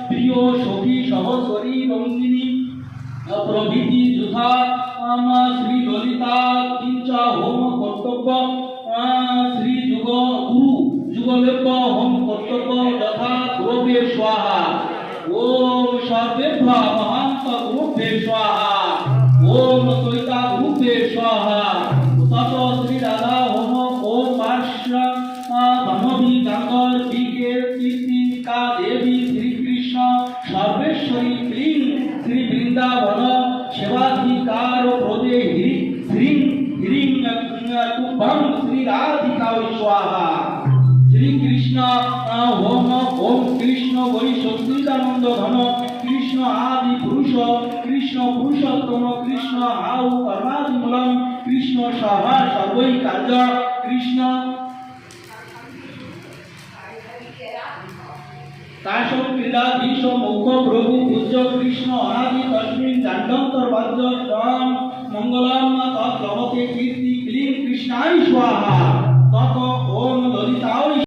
প্রিয় সখী সহস্বরী রঙ্গিনী প্রভৃতি যথা শ্রী ললিতা কিঞ্চা হোম কর্তব্য শ্রী গুরু যুগলেপ্য হোম কর্তব্য যথা গুরুবে স্বাহা। ওম সর্বেভ্য মহান্ত গুরুভ্যে স্বাহা। ওম তৈতা গুরুভ্যে স্বাহা। তত শ্রী রাধা হোম ওম পার্শ্ব ধনবি গঙ্গর বিকে কীর্তিকা দেবী শ্রীকৃষ্ণ সর্বেশ্বরী ক্লীং শ্রী বৃন্দাবন সেবাধিকার প্রদে হ্রিং হ্রিং কুম্ভং শ্রী রাধিকা স্বাহা। শ্রীকৃষ্ণ হোম ওম কৃষ্ণ বৈ সচ্চিদানন্দ ঘন কৃষ্ণ আদি পুরুষ কৃষ্ণ পুরুষোত্তম কৃষ্ণ আউ কর্মাদিমূলম কৃষ্ণ সভা সর্বৈ কার্য কৃষ্ণ কাশম ক্রীড়াধীশ মুখ প্রভু পূজ্য কৃষ্ণ অনাদি তস্মিন জান্ডন্তর্বাদ্য স্বয়ং মঙ্গলম তৎ লভতে কীর্তি ক্লীং কৃষ্ণায় স্বাহা। তত ওম ললিতায়